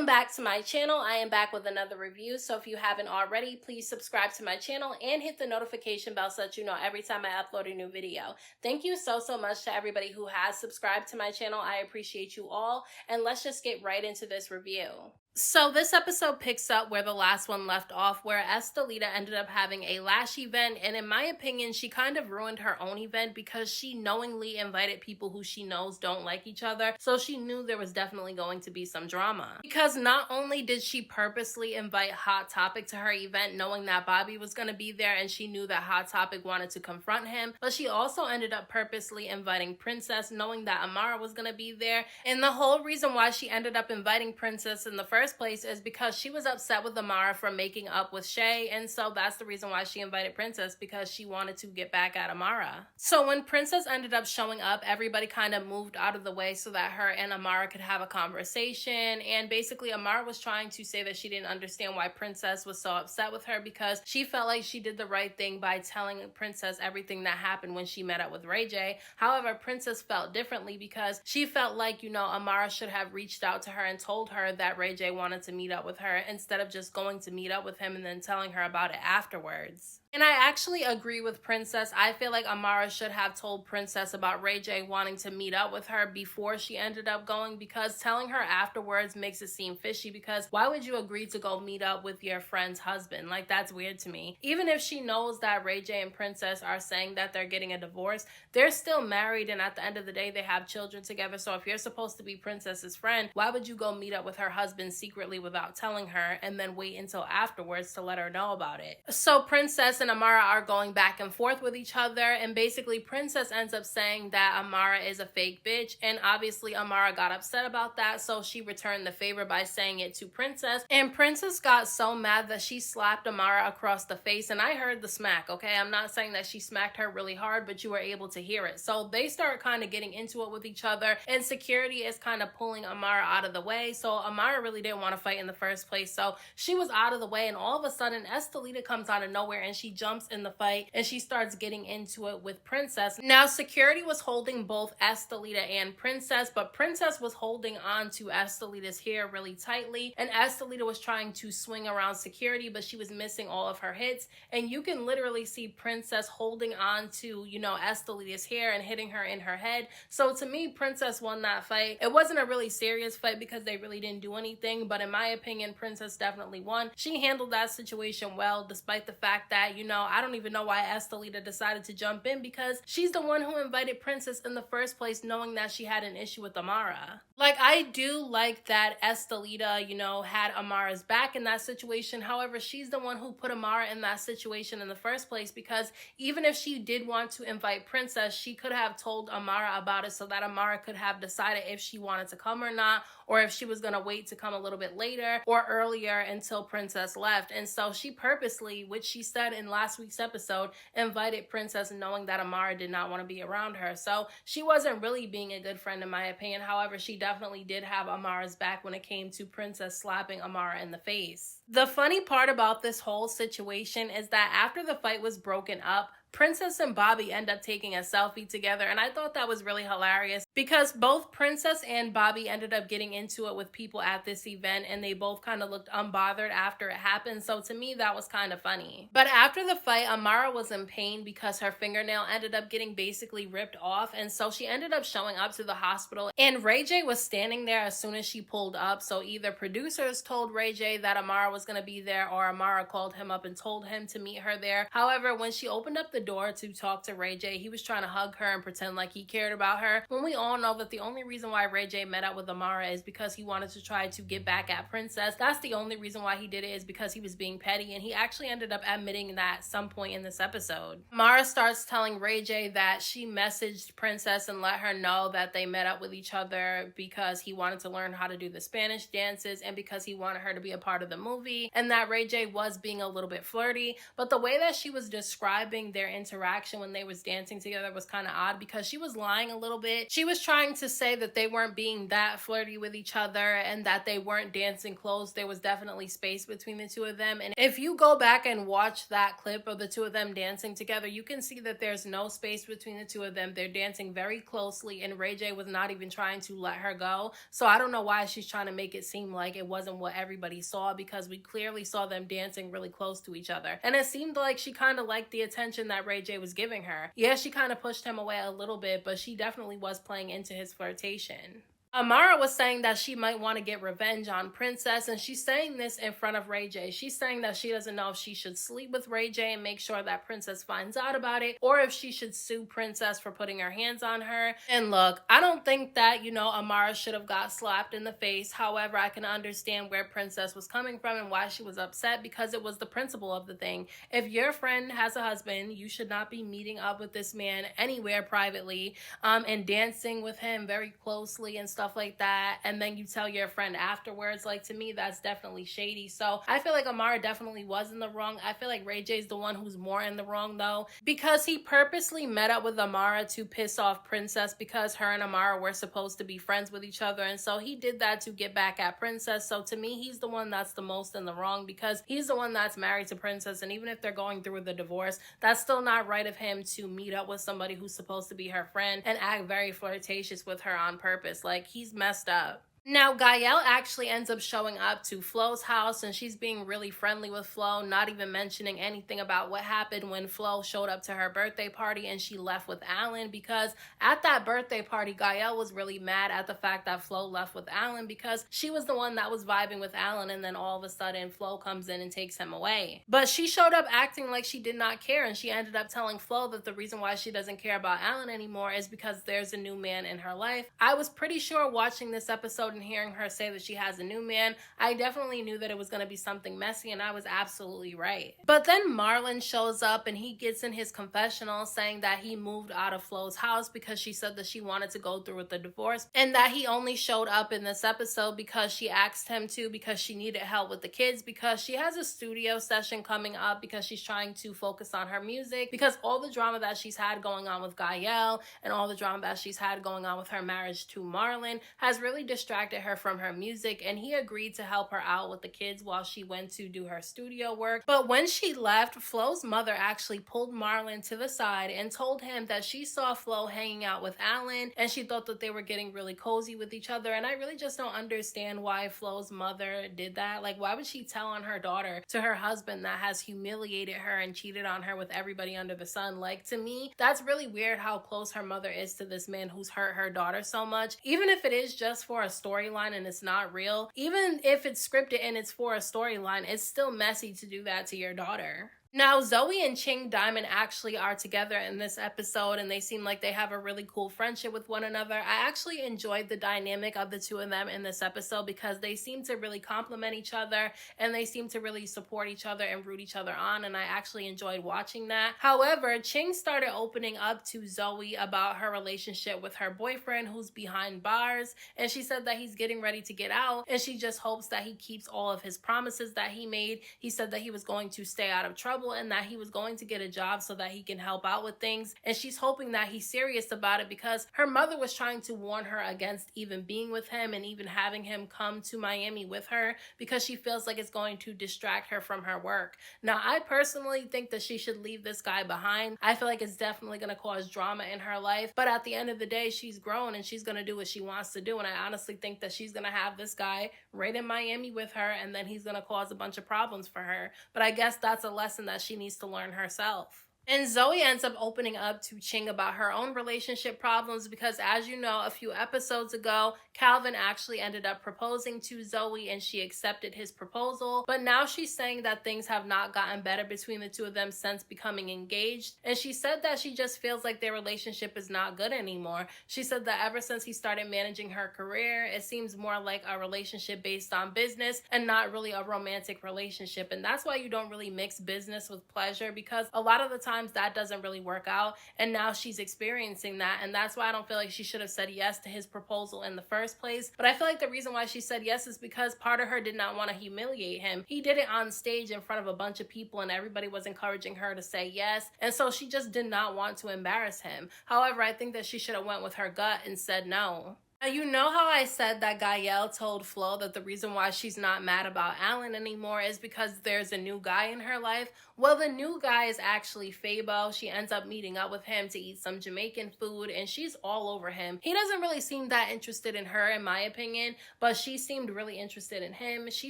Welcome back to my channel. I am back with another review, so if you haven't already, please subscribe to my channel and hit the notification bell so that you know every time I upload a new video. Thank you so much to everybody who has subscribed to my channel. I appreciate you all, and let's just get right into this review. So this episode picks up where the last one left off, where Estelita ended up having a lash event, and in my opinion, she kind of ruined her own event because she knowingly invited people who she knows don't like each other, so she knew there was definitely going to be some drama. Because not only did she purposely invite Hot Topic to her event knowing that Bobby was going to be there and she knew that Hot Topic wanted to confront him, but she also ended up purposely inviting Princess knowing that Amara was going to be there, and the whole reason why she ended up inviting Princess in the first place is because she was upset with Amara for making up with Shay, and so that's the reason why she invited Princess, because she wanted to get back at Amara. So when Princess ended up showing up, everybody kind of moved out of the way so that her and Amara could have a conversation, and basically Amara was trying to say that she didn't understand why Princess was so upset with her because she felt like she did the right thing by telling Princess everything that happened when she met up with Ray J. However, Princess felt differently because she felt like, you know, Amara should have reached out to her and told her that Ray J wanted to meet up with her instead of just going to meet up with him and then telling her about it afterwards. And I actually agree with Princess. I feel like Amara should have told Princess about Ray J wanting to meet up with her before she ended up going, because telling her afterwards makes it seem fishy, because why would you agree to go meet up with your friend's husband? Like, that's weird to me. Even if she knows that Ray J and Princess are saying that they're getting a divorce, they're still married, and at the end of the day, they have children together. So if you're supposed to be Princess's friend, why would you go meet up with her husband secretly without telling her and then wait until afterwards to let her know about it? So Princess and Amara are going back and forth with each other, and basically Princess ends up saying that Amara is a fake bitch, and obviously Amara got upset about that, so she returned the favor by saying it to Princess, and Princess got so mad that she slapped Amara across the face, and I heard the smack, okay? I'm not saying that she smacked her really hard, but you were able to hear it. So they start kind of getting into it with each other, and security is kind of pulling Amara out of the way, so Amara really didn't want to fight in the first place, so she was out of the way, and all of a sudden Estelita comes out of nowhere and she jumps in the fight and she starts getting into it with Princess. Now security was holding both Estelita and Princess, but Princess was holding on to Estelita's hair really tightly, and Estelita was trying to swing around security, but she was missing all of her hits, and you can literally see Princess holding on to, you know, Estelita's hair and hitting her in her head. So to me, Princess won that fight. It wasn't a really serious fight because they really didn't do anything, but in my opinion, Princess definitely won. She handled that situation well, despite the fact that, you know, I don't even know why Estelita decided to jump in, because she's the one who invited Princess in the first place knowing that she had an issue with Amara. Like, I do like that Estelita, you know, had Amara's back in that situation. However, she's the one who put Amara in that situation in the first place, because even if she did want to invite Princess, she could have told Amara about it so that Amara could have decided if she wanted to come or not, or if she was going to wait to come a little bit later or earlier until Princess left. And so she purposely, which she said in last week's episode, invited Princess knowing that Amara did not want to be around her. So she wasn't really being a good friend in my opinion. However, she definitely did have Amara's back when it came to Princess slapping Amara in the face. The funny part about this whole situation is that after the fight was broken up, Princess and Bobby end up taking a selfie together, and I thought that was really hilarious because both Princess and Bobby ended up getting into it with people at this event, and they both kind of looked unbothered after it happened, so to me that was kind of funny. But after the fight, Amara was in pain because her fingernail ended up getting basically ripped off, and so she ended up showing up to the hospital, and Ray J was standing there as soon as she pulled up, so either producers told Ray J that Amara was going to be there, or Amara called him up and told him to meet her there. However, when she opened up the door to talk to Ray J, he was trying to hug her and pretend like he cared about her, when we all know that the only reason why Ray J met up with Amara is because he wanted to try to get back at Princess. That's the only reason why he did it, is because he was being petty, and he actually ended up admitting that at some point in this episode. Amara starts telling Ray J that she messaged Princess and let her know that they met up with each other because he wanted to learn how to do the Spanish dances and because he wanted her to be a part of the movie, and that Ray J was being a little bit flirty. But the way that she was describing their interaction when they was dancing together was kind of odd, because she was lying a little bit. She was was trying to say that they weren't being that flirty with each other and that they weren't dancing close. There was definitely space between the two of them. And if you go back and watch that clip of the two of them dancing together, you can see that there's no space between the two of them. They're dancing very closely, and Ray J was not even trying to let her go. So I don't know why she's trying to make it seem like it wasn't what everybody saw, because we clearly saw them dancing really close to each other. And it seemed like she kind of liked the attention that Ray J was giving her. Yeah, she kind of pushed him away a little bit, but she definitely was playing into his flirtation. Amara was saying that she might want to get revenge on Princess, and she's saying this in front of Ray J. She's saying that she doesn't know if she should sleep with Ray J and make sure that Princess finds out about it, or if she should sue Princess for putting her hands on her. And look, I don't think that, Amara should have got slapped in the face. However, I can understand where Princess was coming from and why she was upset, because it was the principle of the thing. If your friend has a husband, you should not be meeting up with this man anywhere privately and dancing with him very closely and stuff like that, and then you tell your friend afterwards. Like, to me, that's definitely shady. So I feel like Amara definitely was in the wrong. I feel like Ray J's the one who's more in the wrong, though, because he purposely met up with Amara to piss off Princess, because her and Amara were supposed to be friends with each other, and so he did that to get back at Princess. So to me, he's the one that's the most in the wrong, because he's the one that's married to Princess, and even if they're going through the divorce, that's still not right of him to meet up with somebody who's supposed to be her friend and act very flirtatious with her on purpose. Like, he's messed up. Now, Guel actually ends up showing up to Flo's house, and she's being really friendly with Flo, not even mentioning anything about what happened when Flo showed up to her birthday party and she left with Alan, because at that birthday party, Guel was really mad at the fact that Flo left with Alan, because she was the one that was vibing with Alan, and then all of a sudden Flo comes in and takes him away. But she showed up acting like she did not care, and she ended up telling Flo that the reason why she doesn't care about Alan anymore is because there's a new man in her life. I was pretty sure watching this episode and hearing her say that she has a new man, I definitely knew that it was going to be something messy, and I was absolutely right. But then Marlin shows up and he gets in his confessional saying that he moved out of Flo's house because she said that she wanted to go through with the divorce, and that he only showed up in this episode because she asked him to, because she needed help with the kids, because she has a studio session coming up, because she's trying to focus on her music, because all the drama that she's had going on with Guel and all the drama that she's had going on with her marriage to Marlin has really distracted her from her music, and he agreed to help her out with the kids while she went to do her studio work. But when she left, Flo's mother actually pulled Marlin to the side and told him that she saw Flo hanging out with Alan, and she thought that they were getting really cozy with each other. And I really just don't understand why Flo's mother did that. Like, why would she tell on her daughter to her husband that has humiliated her and cheated on her with everybody under the sun? Like, to me, that's really weird how close her mother is to this man who's hurt her daughter so much. Even if it is just for a storyline and it's not real, even if it's scripted and it's for a storyline, it's still messy to do that to your daughter. Now, Zoe and Ching Diamond actually are together in this episode, and they seem like they have a really cool friendship with one another. I actually enjoyed the dynamic of the two of them in this episode, because they seem to really complement each other, and they seem to really support each other and root each other on, and I actually enjoyed watching that. However, Ching started opening up to Zoe about her relationship with her boyfriend who's behind bars, and she said that he's getting ready to get out, and she just hopes that he keeps all of his promises that he made. He said that he was going to stay out of trouble and that he was going to get a job so that he can help out with things, and she's hoping that he's serious about it, because her mother was trying to warn her against even being with him and even having him come to Miami with her, because she feels like it's going to distract her from her work. Now, I personally think that she should leave this guy behind. I feel like it's definitely going to cause drama in her life, but at the end of the day, she's grown and she's going to do what she wants to do, and I honestly think that she's going to have this guy right in Miami with her, and then he's going to cause a bunch of problems for her. But I guess that's a lesson that she needs to learn herself. And Zoe ends up opening up to Ching about her own relationship problems, because, as you know, a few episodes ago, Calvin actually ended up proposing to Zoe and she accepted his proposal. But now she's saying that things have not gotten better between the two of them since becoming engaged. And she said that she just feels like their relationship is not good anymore. She said that ever since he started managing her career, it seems more like a relationship based on business and not really a romantic relationship. And that's why you don't really mix business with pleasure, because a lot of the time sometimes that doesn't really work out, and now she's experiencing that, and that's why I don't feel like she should have said yes to his proposal in the first place. But I feel like the reason why she said yes is because part of her did not want to humiliate him. He did it on stage in front of a bunch of people, and everybody was encouraging her to say yes, and so she just did not want to embarrass him. However, I think that she should have went with her gut and said no. Now, you know how I said that Guel told Flo that the reason why she's not mad about Alan anymore is because there's a new guy in her life? Well, the new guy is actually Fabo. She ends up meeting up with him to eat some Jamaican food, and she's all over him. He doesn't really seem that interested in her, in my opinion, but she seemed really interested in him. She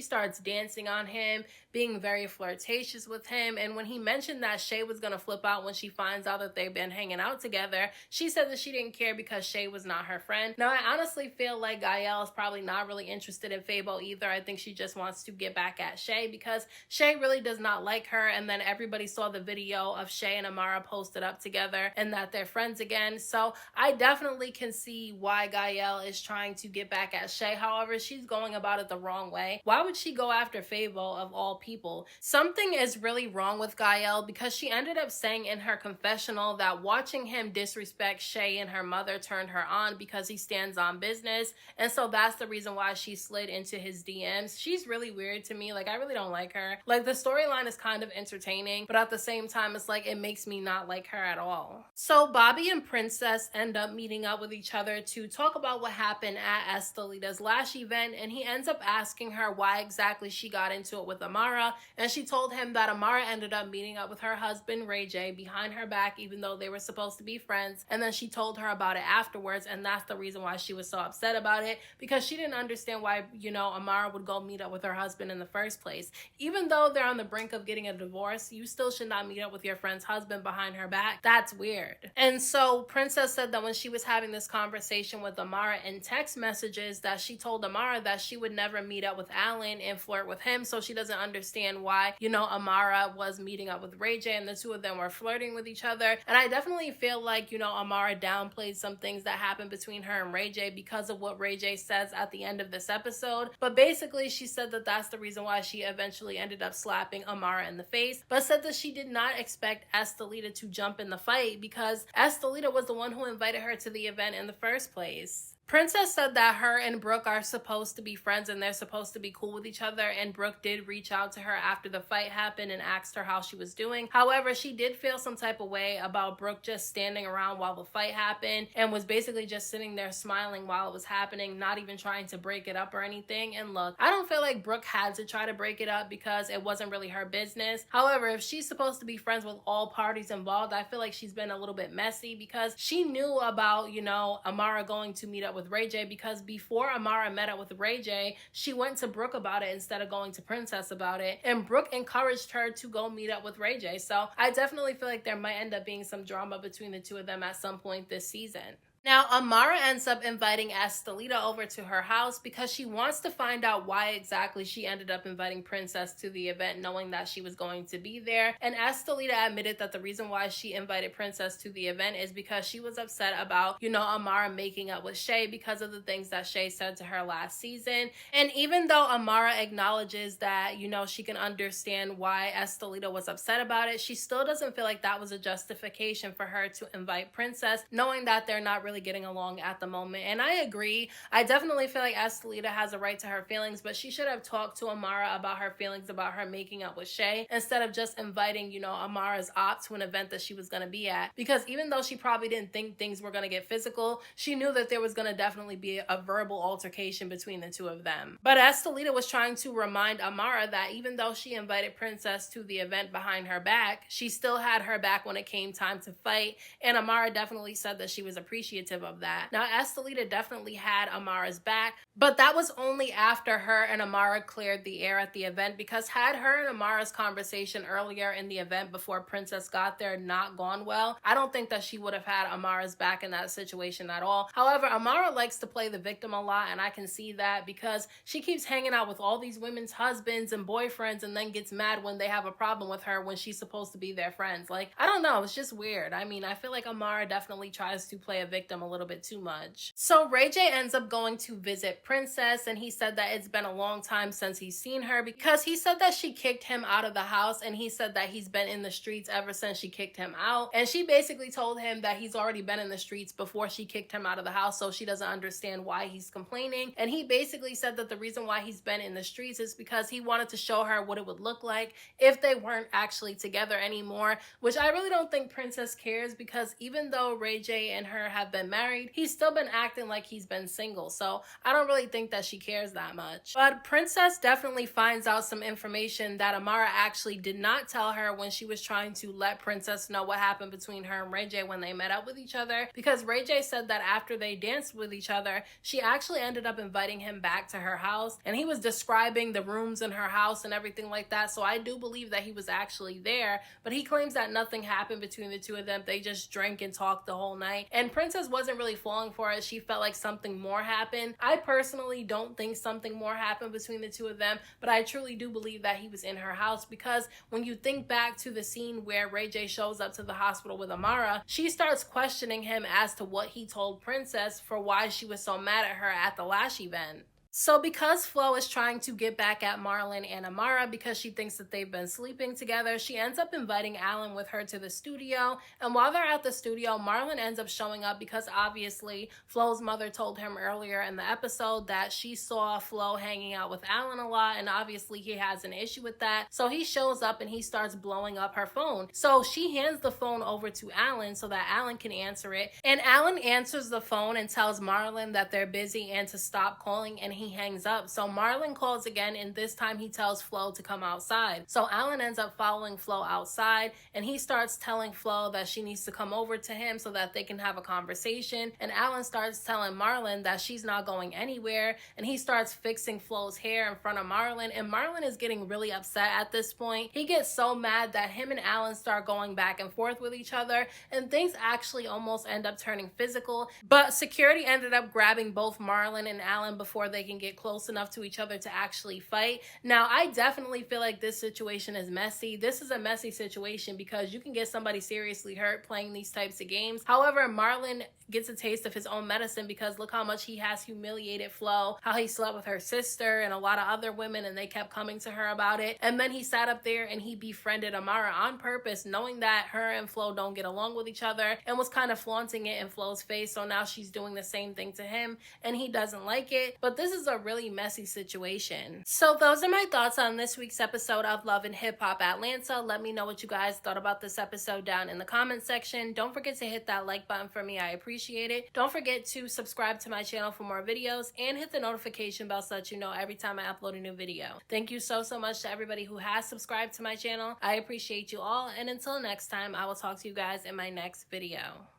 starts dancing on him, being very flirtatious with him, and when he mentioned that Shay was gonna flip out when she finds out that they've been hanging out together, she said that she didn't care because Shay was not her friend. Now, I honestly feel like Guel is probably not really interested in Fabo either. I think she just wants to get back at Shay because Shay really does not like her, and then everybody saw the video of Shay and Amara posted up together and that they're friends again. So I definitely can see why Guel is trying to get back at Shay. However, she's going about it the wrong way. Why would she go after Fabo of all people? Something is really wrong with Guel because she ended up saying in her confessional that watching him disrespect Shay and her mother turned her on because he stands on business, and so that's the reason why she slid into his DMs. She's really weird to me. Like, I really don't like her. Like, the storyline is kind of entertaining, but at the same time, it's like it makes me not like her at all. So Bobby and Princess end up meeting up with each other to talk about what happened at Estelita's lash event, and he ends up asking her why exactly she got into it with Amara, and she told him that Amara ended up meeting up with her husband Ray J behind her back, even though they were supposed to be friends, and then she told her about it afterwards, and that's the reason why she was so upset about it, because she didn't understand why, you know, Amara would go meet up with her husband in the first place. Even though they're on the brink of getting a divorce, you still should not meet up with your friend's husband behind her back. That's weird. And so Princess said that when she was having this conversation with Amara in text messages, that she told Amara that she would never meet up with Alan and flirt with him, so she doesn't understand why, you know, Amara was meeting up with Ray J and the two of them were flirting with each other. And I definitely feel like, you know, Amara downplayed some things that happened between her and Ray J because of what Ray J says at the end of this episode. But basically, she said that that's the reason why she eventually ended up slapping Amara in the face, but said that she did not expect Estelita to jump in the fight because Estelita was the one who invited her to the event in the first place. Princess said that her and Brooke are supposed to be friends and they're supposed to be cool with each other, and Brooke did reach out to her after the fight happened and asked her how she was doing. However, she did feel some type of way about Brooke just standing around while the fight happened and was basically just sitting there smiling while it was happening, not even trying to break it up or anything. And look, I don't feel like Brooke had to try to break it up because it wasn't really her business. However, if she's supposed to be friends with all parties involved, I feel like she's been a little bit messy because she knew about, you know, Amara going to meet up with Ray J, because before Amara met up with Ray J, she went to Brooke about it instead of going to Princess about it, and Brooke encouraged her to go meet up with Ray J. So I definitely feel like there might end up being some drama between the two of them at some point this season. Now, Amara ends up inviting Estelita over to her house because she wants to find out why exactly she ended up inviting Princess to the event knowing that she was going to be there. And Estelita admitted that the reason why she invited Princess to the event is because she was upset about, you know, Amara making up with Shay because of the things that Shay said to her last season. And even though Amara acknowledges that, you know, she can understand why Estelita was upset about it, she still doesn't feel like that was a justification for her to invite Princess, knowing that they're not really getting along at the moment. And I agree. I definitely feel like Estelita has a right to her feelings, but she should have talked to Amara about her feelings about her making up with Shay instead of just inviting, you know, Amara's op to an event that she was going to be at. Because even though she probably didn't think things were going to get physical, she knew that there was going to definitely be a verbal altercation between the two of them. But Estelita was trying to remind Amara that even though she invited Princess to the event behind her back, she still had her back when it came time to fight, and Amara definitely said that she was appreciative of that. Now, Estelita definitely had Amara's back, but that was only after her and Amara cleared the air at the event, because had her and Amara's conversation earlier in the event before Princess got there not gone well, I don't think that she would have had Amara's back in that situation at all. However, Amara likes to play the victim a lot, and I can see that because she keeps hanging out with all these women's husbands and boyfriends and then gets mad when they have a problem with her when she's supposed to be their friends. Like, I don't know, it's just weird. I mean, I feel like Amara definitely tries to play a victim kicked him a little bit too much. So Ray J ends up going to visit Princess, and he said that it's been a long time since he's seen her because he said that she kicked him out of the house, and he said that he's been in the streets ever since she kicked him out. And she basically told him that he's already been in the streets before she kicked him out of the house, so she doesn't understand why he's complaining. And he basically said that the reason why he's been in the streets is because he wanted to show her what it would look like if they weren't actually together anymore, which I really don't think Princess cares, because even though Ray J and her have been married, he's still been acting like he's been single, so I don't really think that she cares that much. But Princess definitely finds out some information that Amara actually did not tell her when she was trying to let Princess know what happened between her and Ray J when they met up with each other, because Ray J said that after they danced with each other, she actually ended up inviting him back to her house, and he was describing the rooms in her house and everything like that, so I do believe that he was actually there. But he claims that nothing happened between the two of them. They just drank and talked the whole night, and Princess wasn't really falling for it. She felt like something more happened. I personally don't think something more happened between the two of them, but I truly do believe that he was in her house, because when you think back to the scene where Ray J shows up to the hospital with Amara, she starts questioning him as to what he told Princess for why she was so mad at her at the lash event. So because Flo is trying to get back at Marlin and Amara because she thinks that they've been sleeping together, she ends up inviting Alan with her to the studio. And while they're at the studio, Marlin ends up showing up because obviously Flo's mother told him earlier in the episode that she saw Flo hanging out with Alan a lot, and obviously he has an issue with that. So he shows up and he starts blowing up her phone. So she hands the phone over to Alan so that Alan can answer it. And Alan answers the phone and tells Marlin that they're busy and to stop calling, and he hangs up. So Marlin calls again, and this time he tells Flo to come outside. So Alan ends up following Flo outside, and he starts telling Flo that she needs to come over to him so that they can have a conversation. And Alan starts telling Marlin that she's not going anywhere, and he starts fixing Flo's hair in front of Marlin, and Marlin is getting really upset at this point. He gets so mad that him and Alan start going back and forth with each other, and things actually almost end up turning physical. But security ended up grabbing both Marlin and Alan before they can get close enough to each other to actually fight. Now, I definitely feel like this situation is messy. This is a messy situation because you can get somebody seriously hurt playing these types of games. However, Marlin gets a taste of his own medicine because look how much he has humiliated Flo, how he slept with her sister and a lot of other women, and they kept coming to her about it. And then he sat up there and he befriended Amara on purpose, knowing that her and Flo don't get along with each other, and was kind of flaunting it in Flo's face. So now she's doing the same thing to him, and he doesn't like it. But this is a really messy situation. So those are my thoughts on this week's episode of Love and Hip Hop Atlanta. Let me know what you guys thought about this episode down in the comment section. Don't forget to hit that like button for me. I appreciate it. Don't forget to subscribe to my channel for more videos and hit the notification bell so that you know every time I upload a new video. Thank you so much to everybody who has subscribed to my channel. I appreciate you all, and until next time, I will talk to you guys in my next video.